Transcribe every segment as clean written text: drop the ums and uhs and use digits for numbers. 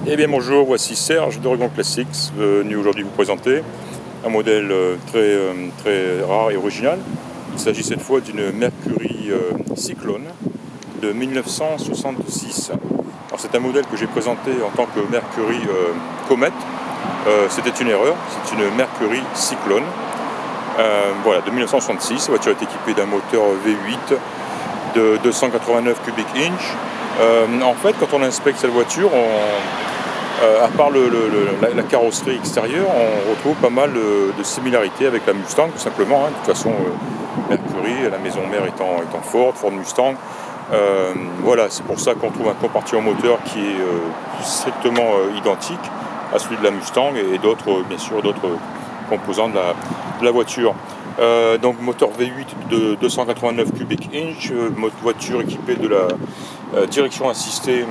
Eh bien bonjour, voici Serge d'Oregon Classics, venu aujourd'hui vous présenter un modèle très rare et original. Il s'agit cette fois d'une Mercury Cyclone de 1966. Alors c'est un modèle que j'ai présenté en tant que Mercury Comet. C'était une erreur, c'est une Mercury Cyclone. Voilà, de 1966. La voiture est équipée d'un moteur V8 de 289 cubic inch. En fait, quand on inspecte cette voiture, à part la carrosserie extérieure, on retrouve pas mal de similarités avec la Mustang, tout simplement. De toute façon, Mercury, la maison mère étant Ford Mustang. Voilà, c'est pour ça qu'on trouve un compartiment moteur qui est strictement identique à celui de la Mustang et d'autres, bien sûr, d'autres composants de la voiture. Donc moteur V8 de 289 cubic inch, voiture équipée de la direction assistée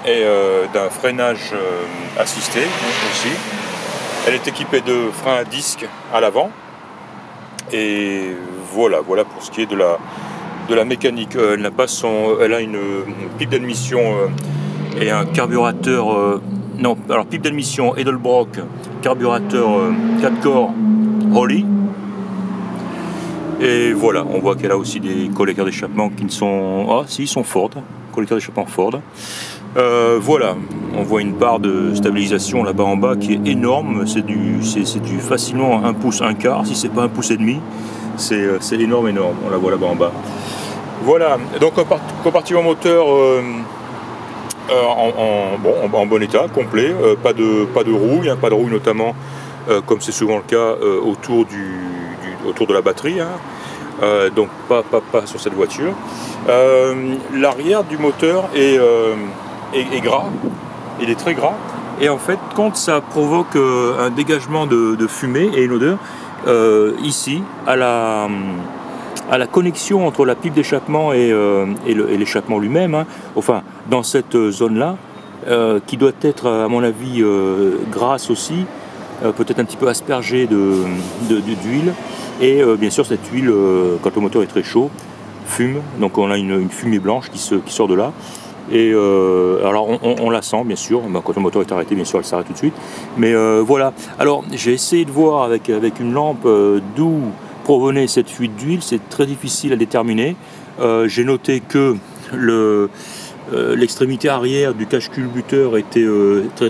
et d'un freinage assisté aussi. Elle est équipée de freins à disque à l'avant. Et voilà pour ce qui est de la mécanique. Elle a une pipe d'admission et un carburateur. Alors pipe d'admission Edelbrock, carburateur 4 corps Holley. Et voilà, on voit qu'elle a aussi des collecteurs d'échappement qui ne sont... Ah si, ils sont Ford, collecteurs d'échappement Ford. Voilà, on voit une barre de stabilisation là-bas en bas qui est énorme. C'est du facilement 1 pouce 1 quart, si c'est pas 1 pouce et demi. C'est énorme. On la voit là-bas en bas. Voilà, donc compartiment moteur en bon état, complet. Pas de rouille, pas de rouille notamment, comme c'est souvent le cas autour de la batterie. Donc pas sur cette voiture. L'arrière du moteur est gras, il est très gras, et en fait quand ça provoque un dégagement de fumée et une odeur ici à la connexion entre la pipe d'échappement et l'échappement lui-même, enfin dans cette zone là qui doit être à mon avis grasse aussi, peut-être un petit peu aspergée d'huile, et bien sûr cette huile quand le moteur est très chaud fume, donc on a une fumée blanche qui sort de là. Et alors on la sent bien sûr, quand le moteur est arrêté bien sûr elle s'arrête tout de suite, mais voilà. Alors j'ai essayé de voir avec une lampe d'où provenait cette fuite d'huile. C'est très difficile à déterminer. J'ai noté que l'extrémité arrière du cache-culbuteur était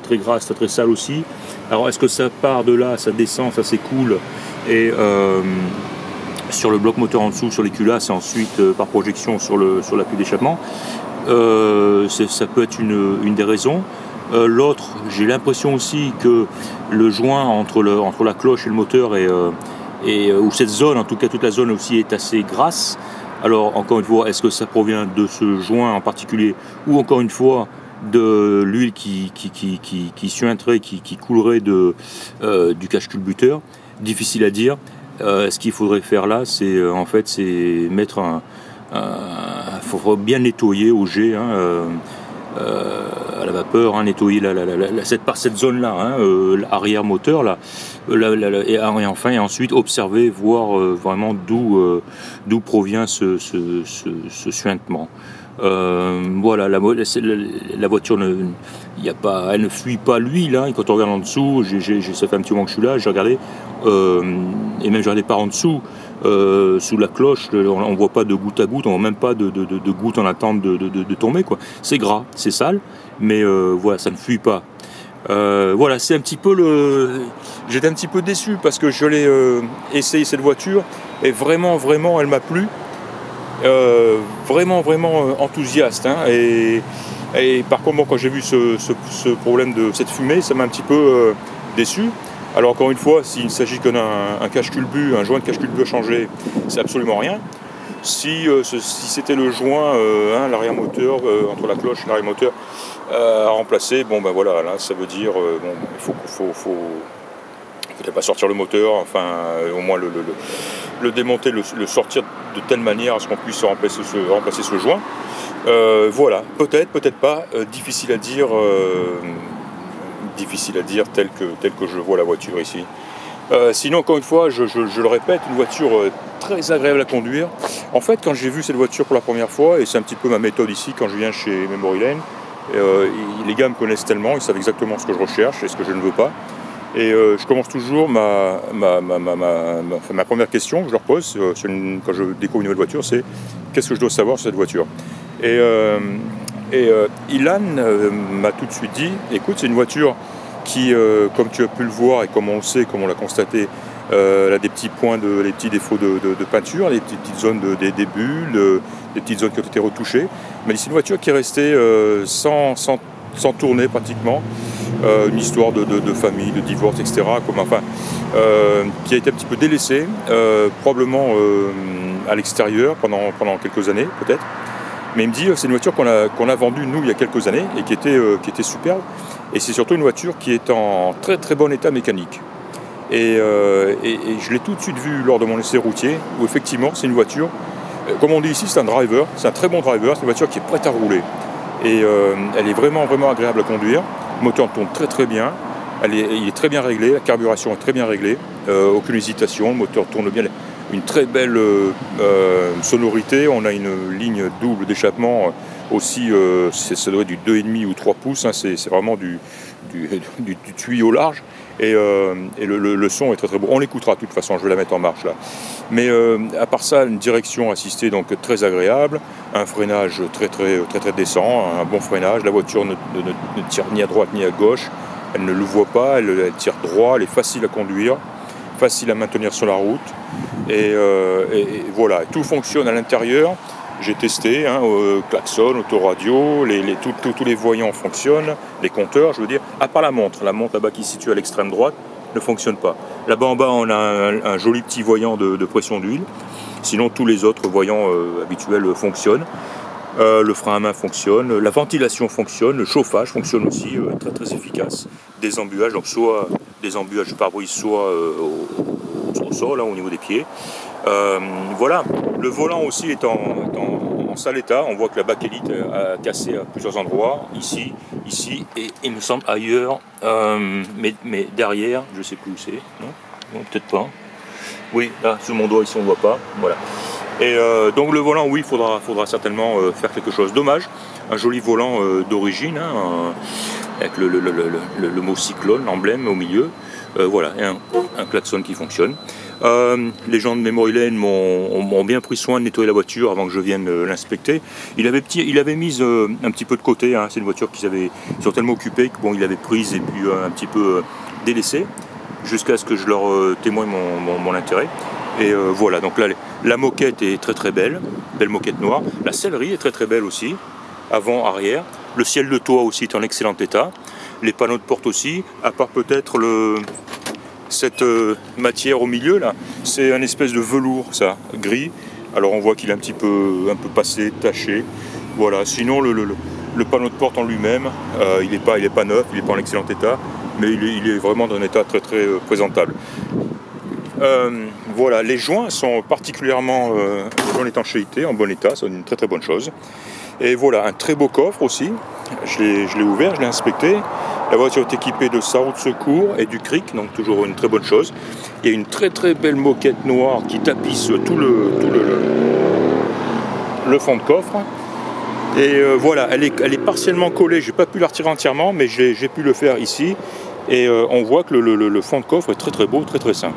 très grasse, très sale aussi. Alors est-ce que ça part de là, ça descend, ça s'écoule et sur le bloc moteur en dessous, sur les culasses, et ensuite par projection sur la pile d'échappement? Ça peut être une des raisons. L'autre, j'ai l'impression aussi que le joint entre la cloche et le moteur ou cette zone, en tout cas toute la zone aussi, est assez grasse. Alors encore une fois, est-ce que ça provient de ce joint en particulier, ou encore une fois de l'huile qui suinterait, qui coulerait du cache-culbuteur? Difficile à dire. Ce qu'il faudrait faire là, c'est mettre faut bien nettoyer au jet, à la vapeur, nettoyer cette zone là, l'arrière moteur là, et ensuite observer, voir vraiment d'où provient ce suintement. Voilà, la voiture elle ne fuit pas l'huile, et quand on regarde en dessous, ça fait un petit moment que je suis là, j'ai regardé, et même j'ai regardé par en dessous, sous la cloche, on voit pas de goutte à goutte, on voit même pas de goutte en attente de tomber, quoi. C'est gras, c'est sale, mais voilà, ça ne fuit pas. Voilà, c'est un petit peu j'étais un petit peu déçu parce que je l'ai essayé cette voiture et vraiment elle m'a plu. Vraiment enthousiaste, et par contre quand j'ai vu ce problème de cette fumée, ça m'a un petit peu déçu. Alors encore une fois, s'il ne s'agit que d'un cache-culbu, un joint de cache-culbu à changer, c'est absolument rien. Si c'était le joint, l'arrière moteur, entre la cloche et l'arrière moteur à remplacer, voilà, là ça veut dire il faut peut-être pas sortir le moteur, au moins le démonter, le sortir de telle manière à ce qu'on puisse remplacer ce joint. Voilà, peut-être pas, difficile à dire tel que je vois la voiture ici. Sinon, encore une fois, je le répète, une voiture très agréable à conduire. En fait, quand j'ai vu cette voiture pour la première fois, et c'est un petit peu ma méthode ici quand je viens chez Memory Lane, Les gars me connaissent tellement, ils savent exactement ce que je recherche et ce que je ne veux pas. Et je commence toujours ma première question que je leur pose quand je découvre une nouvelle voiture, c'est qu'est-ce que je dois savoir sur cette voiture. Et Ilan m'a tout de suite dit, écoute, c'est une voiture qui, comme tu as pu le voir et comme on le sait, comme on l'a constaté, elle a des petits points, des petits défauts de peinture, des petites zones des bulles, des petites zones qui ont été retouchées. Mais c'est une voiture qui est restée sans tourner pratiquement. Une histoire de famille, de divorce, etc. Qui a été un petit peu délaissée, probablement à l'extérieur pendant quelques années peut-être. Mais il me dit c'est une voiture qu'on a vendue nous il y a quelques années et qui était superbe. Et c'est surtout une voiture qui est en très très bon état mécanique. Et je l'ai tout de suite vu lors de mon essai routier où effectivement c'est une voiture, comme on dit ici, c'est un driver, c'est un très bon driver, c'est une voiture qui est prête à rouler. Et elle est vraiment vraiment agréable à conduire. Le moteur tourne très très bien, il est très bien réglé, la carburation est très bien réglée, aucune hésitation, le moteur tourne bien, une très belle sonorité, on a une ligne double d'échappement aussi, ça doit être du 2,5 ou 3 pouces, hein, c'est vraiment du tuyau large, et le son est très très beau. On l'écoutera de toute façon, je vais la mettre en marche là. Mais à part ça, une direction assistée donc très agréable, un freinage très décent, un bon freinage. La voiture ne tire ni à droite ni à gauche, elle ne le voit pas, elle tire droit, elle est facile à conduire, facile à maintenir sur la route. Et voilà, tout fonctionne à l'intérieur. J'ai testé, klaxon, autoradio, tous les voyants fonctionnent, les compteurs, je veux dire, à part la montre là-bas qui se situe à l'extrême droite ne fonctionne pas. Là-bas en bas, on a un joli petit voyant de pression d'huile. Sinon, tous les autres voyants habituels fonctionnent. Le frein à main fonctionne, la ventilation fonctionne, le chauffage fonctionne aussi, très très efficace. Des embuages, donc soit des embuages de pare-brise, soit au sol, au niveau des pieds. Voilà, le volant aussi est en sale état. On voit que la bakélite a cassé à plusieurs endroits, ici, et il me semble ailleurs, mais derrière, je ne sais plus où c'est, non, peut-être pas. Oui, là, sous mon doigt, ici, on ne voit pas, voilà. Et donc le volant, oui, il faudra certainement faire quelque chose. Dommage, un joli volant d'origine, avec le mot cyclone, l'emblème au milieu. Voilà, et un klaxon qui fonctionne. Les gens de Memory Lane m'ont bien pris soin de nettoyer la voiture avant que je vienne l'inspecter. Il avait mis un petit peu de côté, c'est une voiture qu'ils sont tellement occupés que il avait prise et puis un petit peu délaissée, jusqu'à ce que je leur témoigne mon intérêt. Et voilà, donc là, la moquette est très très belle moquette noire. La sellerie est très très belle aussi, avant, arrière. Le ciel de toit aussi est en excellent état. Les panneaux de porte aussi, à part peut-être cette matière au milieu là, c'est un espèce de velours, ça, gris. Alors on voit qu'il est un peu passé, taché. Voilà, sinon le panneau de porte en lui-même, il n'est pas neuf, il n'est pas en excellent état, mais il est vraiment d'un état très très présentable. Voilà, les joints sont particulièrement en étanchéité, en bon état, c'est une très très bonne chose. Et voilà, un très beau coffre aussi, je l'ai ouvert, je l'ai inspecté. La voiture est équipée de sarrau de secours et du cric, donc toujours une très bonne chose. Il y a une très très belle moquette noire qui tapisse tout le fond de coffre. Et voilà, elle est partiellement collée, j'ai pas pu la retirer entièrement, mais j'ai pu le faire ici. Et on voit que le fond de coffre est très très beau, très très sain.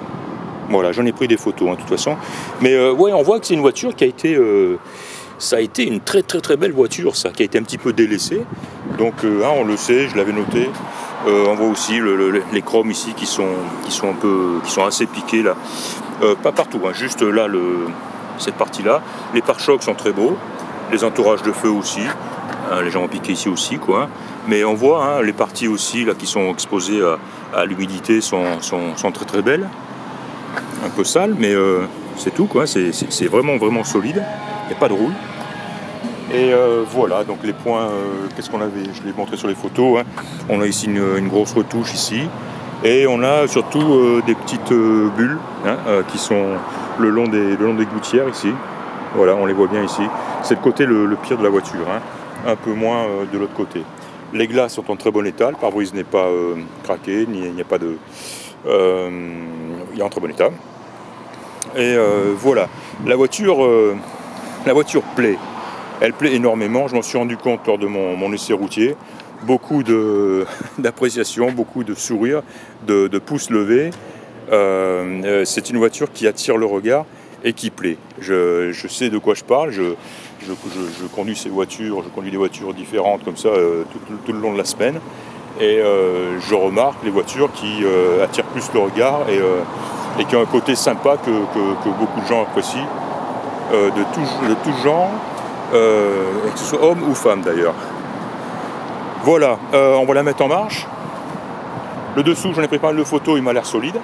Voilà, j'en ai pris des photos de toute façon. Mais ouais, on voit que c'est une voiture qui a été... ça a été une très très très belle voiture, ça, qui a été un petit peu délaissée. Donc on le sait, je l'avais noté. On voit aussi les chromes ici qui sont assez piqués là. Pas partout, juste là, cette partie-là. Les pare-chocs sont très beaux. Les entourages de feu aussi. Les gens ont piqué ici aussi, quoi. Mais on voit les parties aussi là qui sont exposées à l'humidité sont très très belles. Un peu sales, mais c'est tout, quoi. C'est vraiment vraiment solide. Il n'y a pas de roule. Et voilà, donc les points, qu'est-ce qu'on avait? Je l'ai montré sur les photos. On a ici une grosse retouche ici. Et on a surtout des petites bulles qui sont le long des gouttières ici. Voilà, on les voit bien ici. C'est le côté le pire de la voiture, un peu moins de l'autre côté. Les glaces sont en très bon état, le pare-brise n'est pas craqué, il n'y a pas de... il est en très bon état. Et voilà, la voiture plaît. Elle plaît énormément, je m'en suis rendu compte lors de mon essai routier. Beaucoup d'appréciation, beaucoup de sourires, de pouces levés. C'est une voiture qui attire le regard et qui plaît. Je sais de quoi je parle, je conduis ces voitures, je conduis des voitures différentes comme ça tout le long de la semaine. Et je remarque les voitures qui attirent plus le regard et qui ont un côté sympa que beaucoup de gens apprécient, de tout genre, que ce soit homme ou femme d'ailleurs. Voilà, on va la mettre en marche. Le dessous, j'en ai pris pas mal de photos, il m'a l'air solide.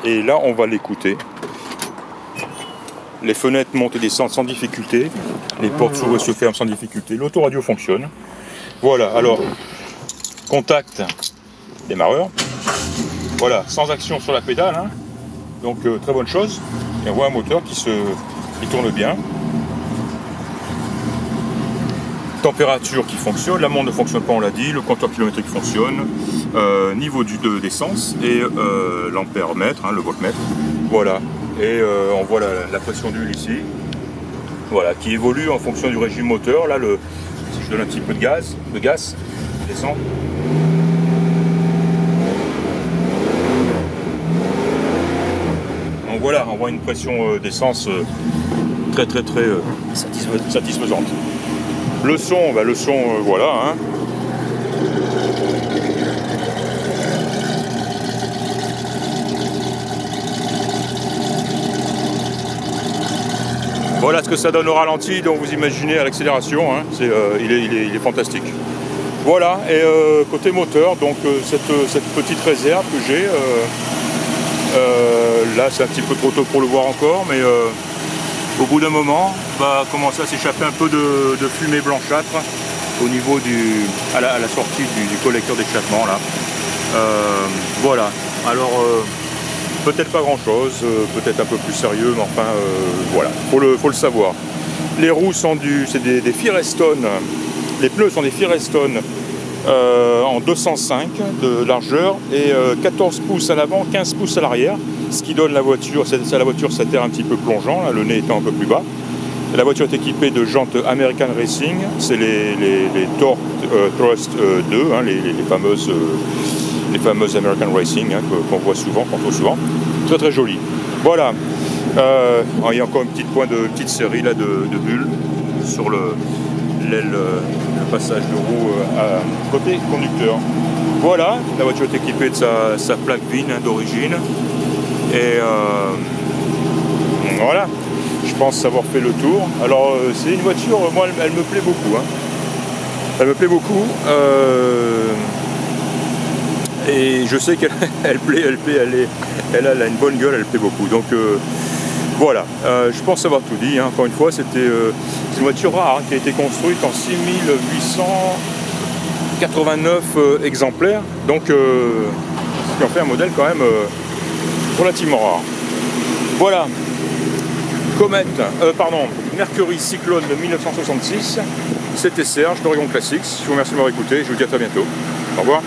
Et là, on va l'écouter. Les fenêtres montent et descendent sans difficulté. Les portes s'ouvrent et se ferment sans difficulté. L'autoradio fonctionne. Voilà, alors, contact démarreur. Voilà, sans action sur la pédale. Hein. Donc, très bonne chose. Et on voit un moteur qui tourne bien. Température qui fonctionne, la montre ne fonctionne pas, on l'a dit, le compteur kilométrique fonctionne, niveau d'essence et l'ampère-mètre, hein, le voltmètre, voilà, et on voit la pression d'huile ici, voilà, qui évolue en fonction du régime moteur. Là, si je donne un petit peu de gaz, je descends. Donc voilà, on voit une pression d'essence très satisfaisante. Le son, voilà. Hein. Voilà ce que ça donne au ralenti, donc vous imaginez à l'accélération, hein. Il est fantastique. Voilà, et côté moteur, donc cette petite réserve que j'ai, là c'est un petit peu trop tôt pour le voir encore, mais au bout d'un moment, va commencer à s'échapper un peu de fumée blanchâtre au niveau à la sortie du collecteur d'échappement là. Voilà. Alors peut-être pas grand chose, peut-être un peu plus sérieux, mais enfin voilà, faut le savoir. Les roues sont c'est des Firestone. Les pneus sont des Firestone en 205 de largeur et 14 pouces à l'avant, 15 pouces à l'arrière. Ce qui donne la voiture sa terre un petit peu plongeant, là, le nez étant un peu plus bas. Et la voiture est équipée de jantes American Racing, c'est les Torque Thrust 2, hein, les fameuses American Racing, hein, qu'on voit souvent, très très joli. Voilà, il y a encore une petite série là, de bulles sur le passage de roue côté conducteur. Voilà, la voiture est équipée de sa plaque VIN, hein, d'origine. Et voilà, je pense avoir fait le tour. Alors c'est une voiture, moi elle me plaît beaucoup. Hein. Elle me plaît beaucoup. Et je sais qu'elle elle a une bonne gueule, elle plaît beaucoup. Donc voilà, je pense avoir tout dit. Hein. Encore une fois, c'est une voiture rare, hein, qui a été construite en 6889 exemplaires. Donc ce qui en fait un modèle quand même relativement rare. Voilà, Mercury Cyclone de 1966. C'était Serge d'Oregon Classics. Je vous remercie de m'avoir écouté. Je vous dis à très bientôt. Au revoir.